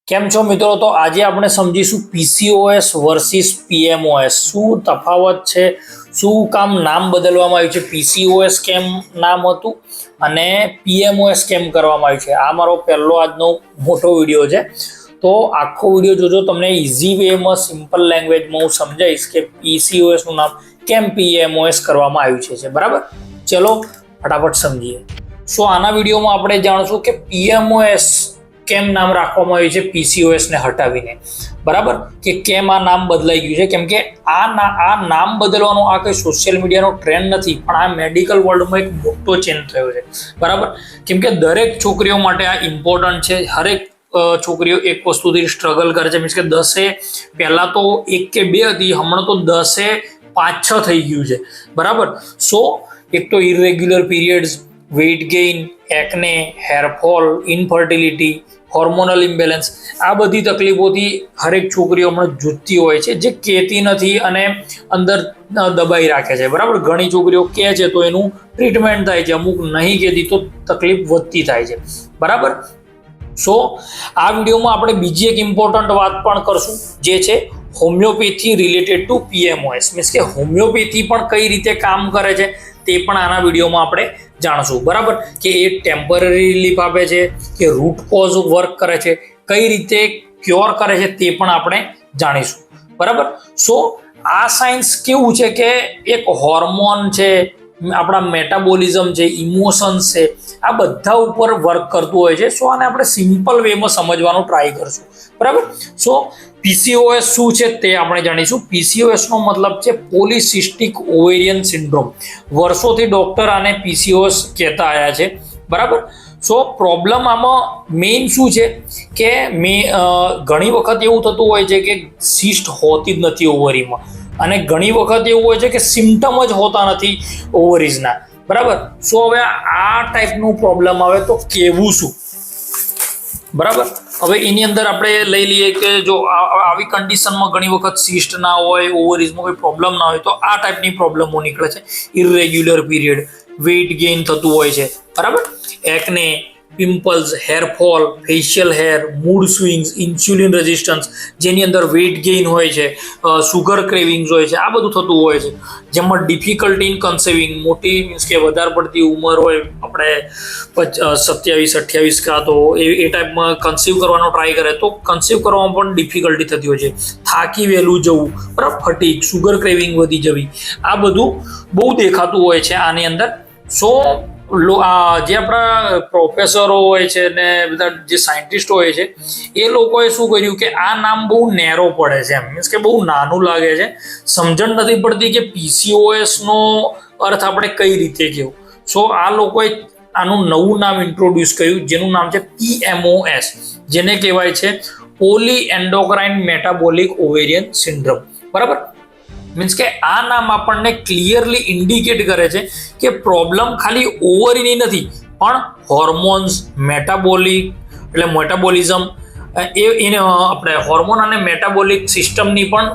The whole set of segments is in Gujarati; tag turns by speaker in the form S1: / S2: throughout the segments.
S1: કેમ છો મિત્રો? તો આજે આપણે સમજીશું પીસીઓએસ વર્સિસ પીએમઓએસ. શું તફાવત છે, શું કામ નામ બદલવામાં આવ્યું છે, પીસીઓએસ કેમ નામ હતું અને પીએમઓએસ કેમ કરવામાં આવ્યું છે. આ મારો પહેલો આજનો મોટો વિડીયો છે, તો આખો વિડીયો જોજો. તમને ઇઝી વેમાં સિમ્પલ લેંગ્વેજમાં હું સમજાવીશ કે પીસીઓએસ નું નામ કેમ પીએમઓએસ કરવામાં આવ્યું છે. બરાબર, ચલો ફટાફટ સમજીએ. સો આના વિડીયોમાં આપણે જાણશું કે પીએમઓએસ કેમ નામ રાખવામાં આવ્યું છે પીસીઓએસ ને હટાવીને. બરાબર, કે કેમ આ નામ બદલાઈ ગયું છે. કેમ કે આ નામ બદલવાનો આ કઈ સોશિયલ મીડિયાનો ટ્રેન્ડ નથી, પણ આ મેડિકલ વર્લ્ડમાં એક મોટો ચેન્જ થયો છે. બરાબર, કેમ કે દરેક છોકરીઓ માટે આ ઇમ્પોર્ટન્ટ છે. હરેક છોકરીઓ એક વસ્તુથી સ્ટ્રગલ કરે છે. મીન્સ કે 10 પહેલા તો 1 કે 2 હતી, હમણાં તો 10 5 6 થઈ ગયું છે. બરાબર, સો એક તો ઇરેગ્યુલર પીરિયડ્સ, વેઇટ ગેઇન, એકને, હેરફોલ, ઇનફર્ટિલિટી, હોર્મોનલ ઇમ્બેલેન્સ, આ બધી તકલીફોથી હરેક છોકરીઓ હમણાં જૂજતી હોય છે, જે કહેતી નથી અને અંદર દબાઈ રાખે છે. બરાબર, ઘણી છોકરીઓ કહે છે તો એનું ટ્રીટમેન્ટ થાય છે, અમુક નહીં કહેતી તો તકલીફ વધતી થાય છે. બરાબર, સો આ વિડીયોમાં આપણે બીજી એક ઇમ્પોર્ટન્ટ વાત પણ કરશું, જે છે હોમિયોપેથી રિલેટેડ ટુ પીએમઓએસ. મીન્સ કે હોમિયોપેથી પણ કઈ રીતે કામ કરે છે તે પણ આના વિડીયોમાં આપણે જાણશું. બરાબર, કે એ ટેમ્પરરી રિલીફ આપે છે કે રૂટ કોઝ વર્ક કરે છે, કઈ રીતે ક્યોર કરે છે તે પણ આપણે જાણીશું. બરાબર, સો આ સાયન્સ કેવું છે કે એક હોર્મોન છે, આપણા મેટાબોલિઝમ છે, ઇમોશન્સ છે, આ બધા ઉપર વર્ક કરતું હોય છે. સો આને આપણે સિમ્પલ વેમાં સમજવાનો ટ્રાય કરશું. બરાબર, સો પીસીઓએસ શું છે તે આપણે જાણીશું. પીસીઓએસ નો મતલબ છે પોલિસિસ્ટિક ઓવેરિયન સિન્ડ્રોમ. વર્ષોથી ડોક્ટર આને પીસીઓએસ કહેતા આવ્યા છે. બરાબર, સો પ્રોબ્લેમ આમાં મેઇન શું છે કે ઘણી વખત એવું થતું હોય છે કે સિસ્ટ હોતી જ નથી ઓવરીમાં, અને ઘણી વખત એવું હોય છે કે સિમ્ટમ જ હોતા નથી ઓવરીઝના. બરાબર, સો હવે આ ટાઈપનું પ્રોબ્લેમ આવે તો કેવું શું. બરાબર, હવે એની અંદર આપણે લઈ લઈએ કે જો આવી કન્ડિશનમાં ઘણી વખત સિસ્ટ ના હોય, ઓવરીઝમાં કોઈ પ્રોબ્લેમ ના હોય, તો આ ટાઈપની પ્રોબ્લેમો નીકળે છે. ઇરેગ્યુલર પીરિયડ, વેઇટ ગેઇન થતું હોય છે. બરાબર, એકને, pimples, hair fall, facial hair, mood swings, insulin resistance, જેની અંદર વેઇટ ગેઇન હોય છે, સુગર ક્રેવિંગ્સ હોય છે, આ બધું થતું હોય છે. જેમાં ડિફિકલ્ટી ઇન કન્સીવિંગ, મોટી મીન્સ કે વધારે પડતી ઉંમર હોય, આપણે 27 28 કા તો એ ટાઈપમાં કન્સીવ કરવાનો ટ્રાય કરે તો કન્સીવ કરવામાં પણ ડિફિકલ્ટી થતી હોય છે. થાકી વહેલું જવું, બરાબર, ફટીગ, સુગર ક્રેવિંગ વધી જવી, આ બધું બહુ દેખાતું હોય છે આની અંદર. સો જે આપણા પ્રોફેસરો હોય છે ને બધા જે સાયન્ટિસ્ટ હોય છે, એ લોકોએ શું કર્યું કે આ નામ બહુ નેરો પડે છે, એમ મીન્સ કે બહુ નાનું લાગે છે. સમજણ નથી પડતી કે પીસીઓએસ નો અર્થ આપણે કઈ રીતે કહેવું. સો આ લોકોએ આનું નવું નામ ઇન્ટ્રોડ્યુસ કર્યું, જેનું નામ છે પીએમઓએસ, જેને કહેવાય છે poly endocrine metabolic ovarian syndrome. બરાબર, મીન્સ કે આ નામ આપણને ક્લિયરલી ઇન્ડિકેટ કરે છે કે પ્રોબ્લેમ ખાલી ઓવરીની નથી, પણ હોર્મોન્સ, એટલે મેટાબોલિઝમ, એને આપણે હોર્મોન અને મેટાબોલિક સિસ્ટમની પણ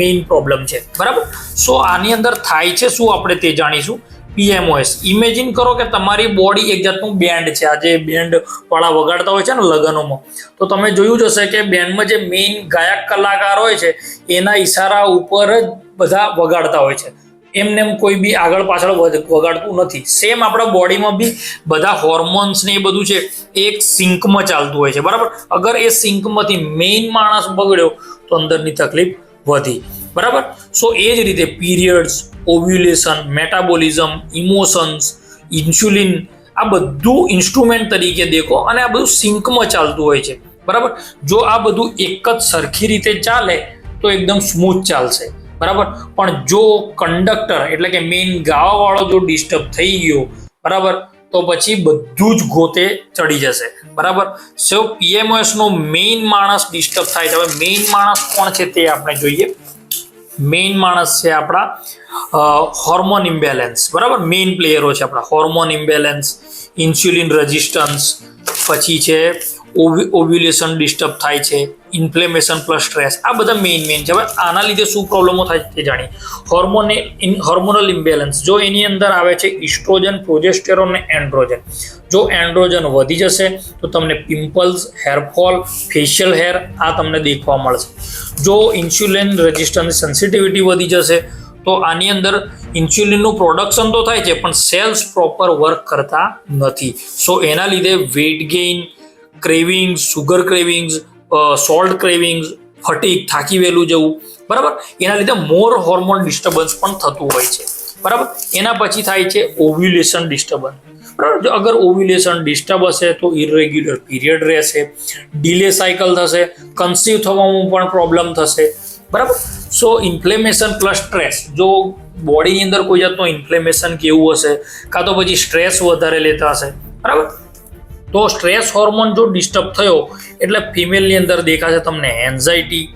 S1: મેઇન પ્રોબ્લેમ છે. બરાબર, સો આની અંદર થાય છે શું આપણે તે જાણીશું. પીએમઓએસ, ઇમેજિન કરો કે તમારી બોડી એક જાતનું બેન્ડ છે. આ જે બેન્ડ વાળા વગાડતા હોય છે ને લગ્નોમાં, તો તમે જોયું જ હશે કે બેન્ડમાં જે મેઇન ગાયક કલાકાર હોય છે એના ઈશારા ઉપર જ બધા વગાડતા હોય છે. એમને કોઈ બી આગળ પાછળ વગાડતું નથી. સેમ આપણા બોડીમાં બી બધા હોર્મોન્સ ને એ બધું છે એક સિંકમાં ચાલતું હોય છે. બરાબર, અગર એ સિંકમાંથી મેઇન માણસ બગડ્યો તો અંદરની તકલીફ વધી. બરાબર, સો એ જ રીતે periods, ovulation, metabolism, emotions, insulin, આ બધું ઇન્સ્ટ્રુમેન્ટ તરીકે દેખો, અને આ બધું સિંકમાં ચાલતું હોય છે. બરાબર, જો આ બધું એક જ સરખી રીતે ચાલે તો એકદમ સ્મૂથ ચાલશે. બરાબર, પણ જો કંડક્ટર એટલે કે મેઇન ગાવાવાળો જો ડિસ્ટર્બ થઈ ગયો, બરાબર, તો પછી બધું જ ગોતે ચડી જશે. બરાબર, સો પીએમઓએસ નો મેઇન માણસ ડિસ્ટર્બ થાય છે. હવે મેઇન માણસ કોણ છે તે આપણે જોઈએ. મેઇન માણસ છે આપણા હોર્મોન ઇમ્બેલેન્સ. બરાબર, મેઇન પ્લેયરો છે આપણા હોર્મોન ઇમ્બેલેન્સ, ઇન્સ્યુલિન રેઝિસ્ટન્સ, પછી છે ઓવ્યુલેશન ડિસ્ટર્બ થાય છે, ઇન્ફ્લેમેશન પ્લસ સ્ટ્રેસ, આ બધા મેઇન છે. હવે આના લીધે શું પ્રોબ્લેમો થાય તે જાણીએ. હોર્મોનલ ઇમ્બેલેન્સ, જો એની અંદર આવે છે ઇસ્ટ્રોજન, પ્રોજેસ્ટેરોન અને એન્ડ્રોજન. જો એન્ડ્રોજન વધી જશે તો તમને પિમ્પલ્સ, હેરફોલ, ફેશિયલ હેર આ તમને દેખવા મળશે. જો ઇન્સ્યુલિન રેઝિસ્ટન્સ સેન્સિટિવિટી વધી જશે તો આની અંદર ઇન્સ્યુલિનનું પ્રોડક્શન તો થાય છે પણ સેલ્સ પ્રોપર વર્ક કરતા નથી. સો એના લીધે weight gain, cravings, sugar cravings, salt cravings, fatigue, થાકી વહેલું જવું, બરાબર. એના લીધે મોર હોર્મોન ડિસ્ટર્બન્સ પણ થતું હોય છે, બરાબર. એના પછી થાય છે ઓવ્યુલેશન ડિસ્ટર્બન્સ, બરાબર. જો અગર ઓવ્યુલેશન ડિસ્ટર્બ હશે તો ઇરેગ્યુલર પીરિયડ રહેશે, ડિલે સાયકલ થશે, કન્સીવ થવામાં પણ પ્રોબ્લેમ થશે, બરાબર. સો ઇન્ફ્લેમેશન પ્લસ સ્ટ્રેસ, જો બોડીની અંદર કોઈ જાતનો ઇન્ફ્લેમેશન કેવું હશે કાં તો પછી સ્ટ્રેસ વધારે લેતા હશે, બરાબર. તો સ્ટ્રેસ હોર્મોન જો ડિસ્ટર્બ થયો એટલે ફિમેલની અંદર દેખાશે તમને anxiety,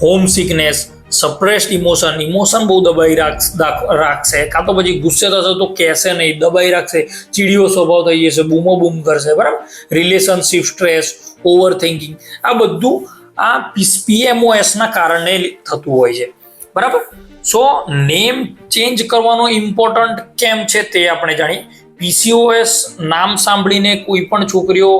S1: home sickness, suppressed emotion બહુ દબાઈ રાખશે, કાં તો પછી ગુસ્સે થશે તો કહેશે નહીં, દબાઈ રાખશે, ચીડિયો સ્વભાવ થઈ જશે, બૂમો બૂમ કરશે, બરાબર. રિલેશનશિપ સ્ટ્રેસ, ઓવર થિંકિંગ, આ બધું આ PMOSના કારણે થતું હોય છે, બરાબર. સો નેમ ચેન્જ કરવાનો ઇમ્પોર્ટન્ટ કેમ છે તે આપણે જાણીએ. PCOS નામ સાંભળીને કોઈ પણ છોકરીઓ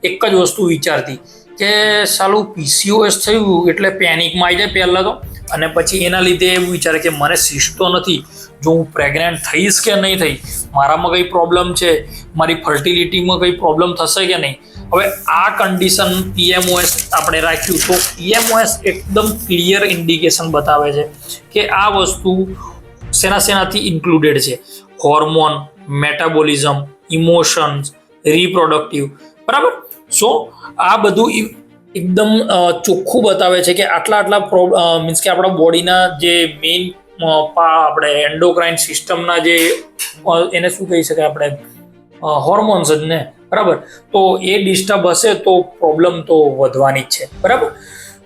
S1: એક જ વસ્તુ વિચારતી કે સાલું PCOS થયું એટલે પેનિકમાં આવી જાય પહેલાં તો, અને પછી એના લીધે એવું વિચારે કે મને સિસ્ટ તો નથી, જો હું પ્રેગ્નન્ટ થઈશ કે નહીં થઈ, મારામાં કંઈ પ્રોબ્લેમ છે, મારી ફર્ટિલિટીમાં કંઈ પ્રોબ્લેમ થશે કે નહીં. હવે આ કન્ડિશન PMOS આપણે રાખ્યું તો PMOS એકદમ ક્લિયર ઇન્ડિકેશન બતાવે છે કે આ વસ્તુ શેનાથી ઇન્ક્લુડેડ છે. હોર્મોન, મેટાબોલિઝમ, ઇમોશન્સ, રિપ્રોડક્ટિવ, બરાબર. સો આ બધું એકદમ ચોખ્ખું બતાવે છે કે આટલા મીન્સ કે આપણા બોડીના જે મેઇન આપણે એન્ડોક્રાઇન સિસ્ટમના જે એને શું કહી શકાય આપણે હોર્મોન્સ જ ને, બરાબર. તો એ ડિસ્ટર્બ હશે તો પ્રોબ્લેમ તો વધવાની જ છે, બરાબર.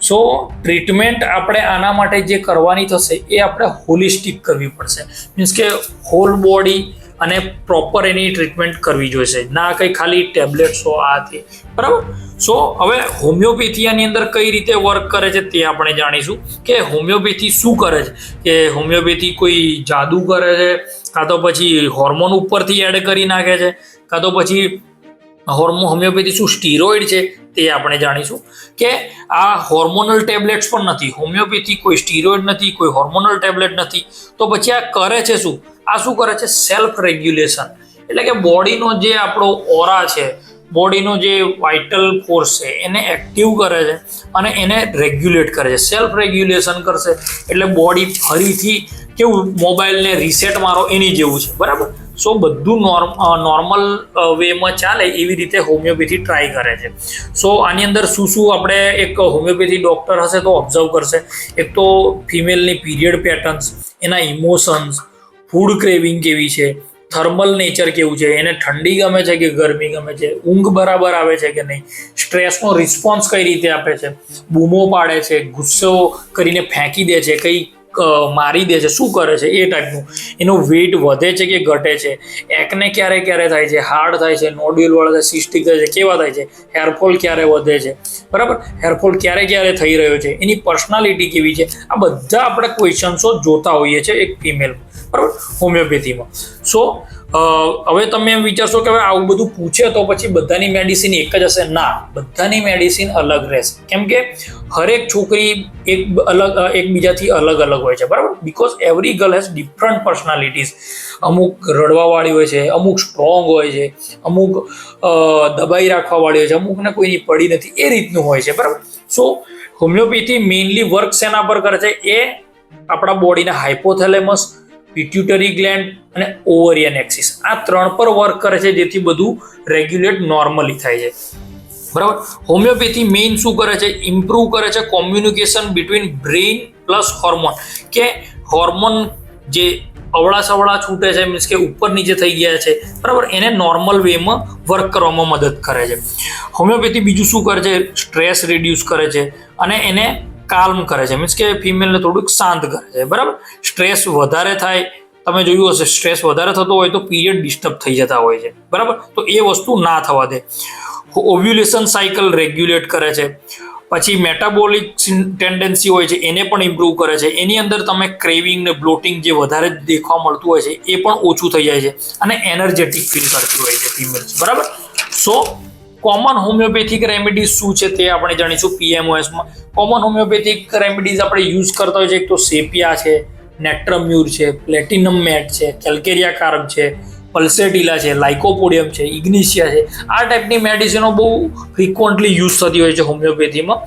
S1: સો ટ્રીટમેન્ટ આપણે આના માટે જે કરવાની થશે એ આપણે હોલિસ્ટિક કરવી પડશે, મીન્સ કે હોલ બોડી અને પ્રોપર એની ટ્રીટમેન્ટ કરવી જોઈશે, ના કંઈ ખાલી ટેબ્લેટ્સો આથી, બરાબર. સો હવે હોમિયોપેથી આની અંદર કઈ રીતે વર્ક કરે છે તે આપણે જાણીશું કે હોમિયોપેથી શું કરે છે. કે હોમિયોપેથી કોઈ જાદુ કરે છે, કાં તો પછી હોર્મોન ઉપરથી એડ કરી નાખે છે, કાં તો પછી હોમિયોપેથી શું સ્ટીરોઇડ છે તે આપણે જાણીશું. કે આ હોર્મોનલ ટેબ્લેટ્સ પણ નથી, હોમિયોપેથી કોઈ સ્ટીરોઇડ નથી, કોઈ હોર્મોનલ ટેબ્લેટ નથી. તો પછી આ કરે છે શું? આ શું કરે છે? સેલ્ફ રેગ્યુલેશન, એટલે કે બોડીનો જે આપણો ઓરા છે, બોડીનો જે વાઇટલ ફોર્સ છે એને એક્ટિવ કરે છે અને એને રેગ્યુલેટ કરે છે. સેલ્ફ રેગ્યુલેશન કરશે એટલે બોડી ફરીથી કેવું મોબાઈલને રીસેટ મારો એની જેવું છે, બરાબર. સો બધું નોર્મલ વેમાં ચાલે એવી રીતે હોમિયોપેથી ટ્રાય કરે છે. સો આની અંદર શું આપણે એક હોમિયોપેથી ડૉક્ટર હશે તો ઓબ્ઝર્વ કરશે. એક તો ફિમેલની પીરિયડ પેટર્ન્સ, એના ઇમોશન્સ, ફૂડ ક્રેવિંગ કેવી છે, થર્મલ નેચર કેવું છે, એને ઠંડી ગમે છે કે ગરમી ગમે છે, ઊંઘ બરાબર આવે છે કે નહીં, સ્ટ્રેસનો રિસ્પોન્સ કઈ રીતે આપે છે, બૂમો પાડે છે, ગુસ્સો કરીને ફેંકી દે છે, કંઈ મારી દે છે, શું કરે છે એ ટાઈપનું, એનું વેઇટ વધે છે કે ઘટે છે, એકને ક્યારે થાય છે, હાર્ડ થાય છે, નોડ્યુલ વાળા થાય, સિસ્ટિક થાય છે, કેવા થાય છે, હેરફોલ ક્યારે વધે છે, બરાબર, હેરફોલ ક્યારે થઈ રહ્યો છે, એની પર્સનાલિટી કેવી છે, આ બધા આપણે ક્વેશ્ચન્સો જોતા હોઈએ છીએ એક ફિમેલ, બરાબર, હોમિયોપેથીમાં. સો હવે તમે એમ વિચારશો કે હવે આવું બધું પૂછે તો પછી બધાની મેડિસિન એક જ હશે? ના, બધાની મેડિસિન અલગ રહેશે, કેમ કે હરેક છોકરી એકબીજાથી અલગ હોય છે, બરાબર. Because every girl has different personalities. અમુક રડવાવાળી હોય છે, અમુક સ્ટ્રોંગ હોય છે, અમુક દબાઈ રાખવાવાળી હોય છે, અમુકને કોઈની પડી નથી, એ રીતનું હોય છે, બરાબર. સો હોમિયોપેથી મેઇનલી વર્ક શેના પર કરે છે? એ આપણા બોડીના હાઇપોથેલેમસ, પિટ્યુટરી ગ્લેન્ડ અને ઓવરિયન એક્સિસ, આ 3 પર વર્ક કરે છે, જેથી બધું રેગ્યુલેટ નોર્મલી થાય છે, બરાબર. હોમિયોપેથી મેઇન શું કરે છે? ઇમ્પ્રૂવ કરે છે communication between brain plus hormone, કે હોર્મોન જે અવળા છૂટે છે, મીન્સ કે ઉપર નીચે થઈ ગયા છે, બરાબર, એને નોર્મલ વેમાં વર્ક કરવામાં મદદ કરે છે. હોમિયોપેથી બીજું શું કરે છે? સ્ટ્રેસ રિડ્યુસ કરે છે અને એને કાલ્મ કરે છે, મીન્સ કે ફિમેલને થોડુંક શાંત કરે છે, બરાબર. સ્ટ્રેસ વધારે થાય, તમે જોયું હશે, સ્ટ્રેસ વધારે થતો હોય તો પીરિયડ ડિસ્ટર્બ થઈ જતા હોય છે, બરાબર. તો એ વસ્તુ ના થવા દે. ઓવ્યુલેશન સાયકલ રેગ્યુલેટ કરે છે, પછી મેટાબોલિક ટેન્ડન્સી હોય છે એને પણ ઇમ્પ્રૂવ કરે છે. એની અંદર તમે ક્રેવિંગ ને બ્લોટિંગ જે વધારે દેખવા મળતું હોય છે એ પણ ઓછું થઈ જાય છે અને એનર્જેટિક ફીલ કરતી હોય છે ફિમેલ્સ. બરાબર. સો કોમન હોમિયોપેથિક રેમેડીઝ શું છે તે આપણે જાણીશું PMOSમાં. કોમન હોમિયોપેથિક રેમેડીઝ આપણે યુઝ કરતા હોય છે. એક તો સેપિયા છે, નેટ્રમ્યુર છે, પ્લેટિનમ મેટ છે, કેલ્કેરિયા કાર્બ છે, પલ્સેટિલા છે, લાઇકોપોડિયમ છે, ઇગ્નિશિયા છે. આ ટાઈપની મેડિસિનો બહુ ફ્રિકવન્ટલી યુઝ થતી હોય છે હોમિયોપેથીમાં.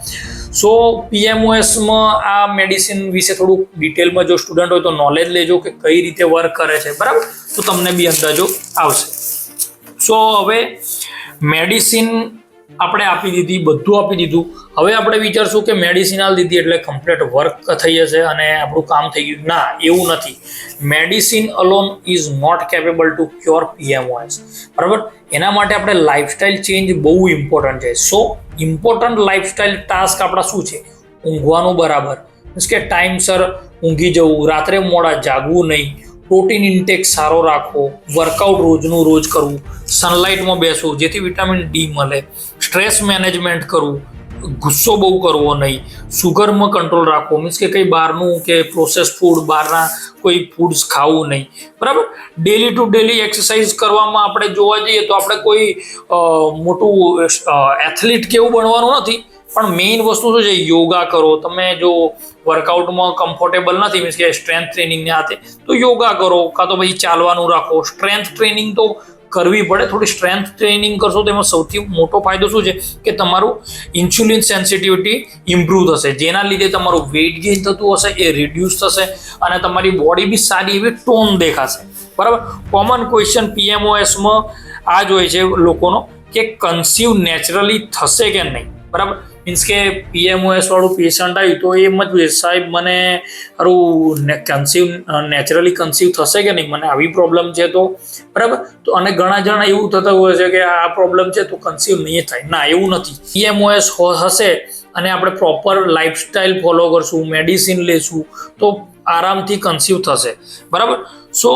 S1: સો PMOSમાં આ મેડિસિન વિશે થોડુંક ડિટેલમાં જો સ્ટુડન્ટ હોય તો નોલેજ લેજો કે કઈ રીતે વર્ક કરે છે. બરાબર. તો તમને બી અંદાજો આવશે. સો હવે મેડિસિન આપણે આપી દીધી, બધું આપી દીધું. હવે આપણે વિચારશું કે મેડિસિન આપી દીધી એટલે કમ્પ્લીટ વર્ક થઈ જશે અને આપણું કામ થઈ ગયું. ના, એવું નથી. Medicine alone is not capable to cure PMOS. બરાબર. એના માટે આપણે લાઇફસ્ટાઇલ ચેન્જ બહુ ઇમ્પોર્ટન્ટ છે. સો ઇમ્પોર્ટન્ટ લાઇફસ્ટાઇલ ટાસ્ક આપણા શું છે? ઊંઘવાનું બરાબર, મીન્સ કે ટાઈમસર ઊંઘી જવું, રાત્રે મોડા જાગવું નહીં, પ્રોટીન ઇન્ટેક સારો રાખવો, વર્કઆઉટ રોજનું રોજ કરવું, સનલાઇટમાં બેસવું જેથી વિટામિન ડી મળે, સ્ટ્રેસ મેનેજમેન્ટ કરવું, ગુસ્સો બહુ કરવો નહીં, સુગરમાં કંટ્રોલ રાખવો, મીન્સ કે કંઈ બહારનું કે પ્રોસેસ ફૂડ, બહારના કોઈ ફૂડ્સ ખાવું નહીં. બરાબર. ડેલી ટુ ડેલી એક્સરસાઇઝ કરવામાં આપણે જોવા જઈએ તો આપણે કોઈ મોટું એથ્લીટ કેવું બનવાનું નથી, પણ મેઇન વસ્તુ શું છે? યોગા કરો. તમે જો વર્કઆઉટમાં કમ્ફર્ટેબલ નથી, મીન્સ કે સ્ટ્રેન્થ ટ્રેનિંગને હાથે, તો યોગા કરો, કાં તો પછી ચાલવાનું રાખો. સ્ટ્રેન્થ ટ્રેનિંગ તો કરવી પડે. થોડી સ્ટ્રેન્થ ટ્રેનિંગ કરશો તો એમાં સૌથી મોટો ફાયદો શું છે કે તમારું ઇન્સ્યુલિન સેન્સિટિવિટી ઇમ્પ્રૂવ થશે, જેના લીધે તમારું વેઇટ ગેઇન થતું હશે એ રિડ્યુસ થશે અને તમારી બોડી બી સારી એવી ટોન દેખાશે. બરાબર. કોમન ક્વેશ્ચન PMOSમાં આ જ હોય છે લોકોનો કે કન્સીવ નેચરલી થશે કે નહીં. બરાબર. મીન્સ કે PMOS વાળું પેશન્ટ આવ્યું તો એમ જ પૂછે, સાહેબ મને સારું નેચરલી કન્સીવ થશે કે નહીં, મને આવી પ્રોબ્લેમ છે તો. બરાબર. તો અને ઘણા જણા એવું થતા હોય છે કે આ પ્રોબ્લેમ છે તો કન્સીવ નહીં થાય. ના, એવું નથી. PMOS હશે અને આપણે પ્રોપર લાઇફસ્ટાઇલ ફોલો કરશું, મેડિસિન લેશું તો આરામથી કન્સીવ થશે. બરાબર. સો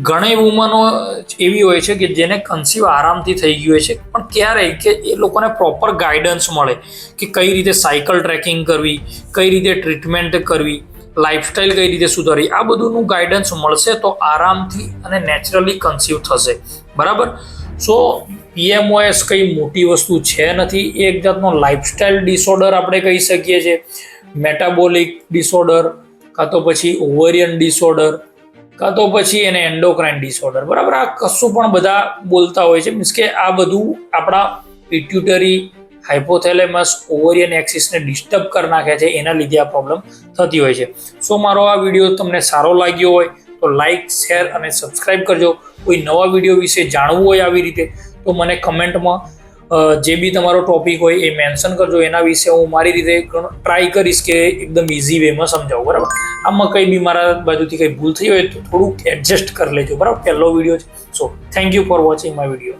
S1: ઘણી વુમનો એવી હોય છે કે જેને કન્સીવ આરામથી થઈ ગયું હોય છે, પણ ક્યારે કે એ લોકોને પ્રોપર ગાઈડન્સ મળે કે કઈ રીતે સાયકલ ટ્રેકિંગ કરવી, કઈ રીતે ટ્રીટમેન્ટ કરવી, લાઇફસ્ટાઇલ કઈ રીતે સુધારવી, આ બધુંનું ગાઈડન્સ મળશે તો આરામથી અને નેચરલી કન્સીવ થશે. બરાબર. સો PMOS કંઈ મોટી વસ્તુ છે નથી. એ એક જાતનો લાઇફસ્ટાઇલ ડિસઓર્ડર આપણે કહી શકીએ છીએ. મેટાબોલિક ડિસઓર્ડર, કાં તો પછી ઓવેરિયન ડિસઓર્ડર, કાં તો પછી એને એન્ડોક્રાઇન ડિસઓર્ડર. બરાબર. આ કશું પણ બધા બોલતા હોય છે. મીન્સ કે આ બધું આપણા પિટ્યુટરી, હાઇપોથેલેમસ, ઓવેરિયન એક્સિસને ડિસ્ટર્બ કરી નાખે છે. એના લીધે આ પ્રોબ્લેમ થતી હોય છે. સો મારો આ વિડીયો તમને સારો લાગ્યો હોય તો લાઇક, શેર અને સબસ્ક્રાઇબ કરજો. કોઈ નવા વિડીયો વિશે જાણવું હોય આવી રીતે તો મને કમેન્ટમાં જે બી તમારો ટોપિક હોય એ મેન્શન કરજો. એના વિશે હું મારી રીતે ટ્રાય કરીશ કે એકદમ ઇઝી વેમાં સમજાવું. બરાબર. આમાં કંઈ બી મારા બાજુથી કંઈ ભૂલ થઈ હોય તો થોડુંક એડજસ્ટ કરી લેજો. બરાબર. પહેલો વિડીયો છે. So thank you for watching my video.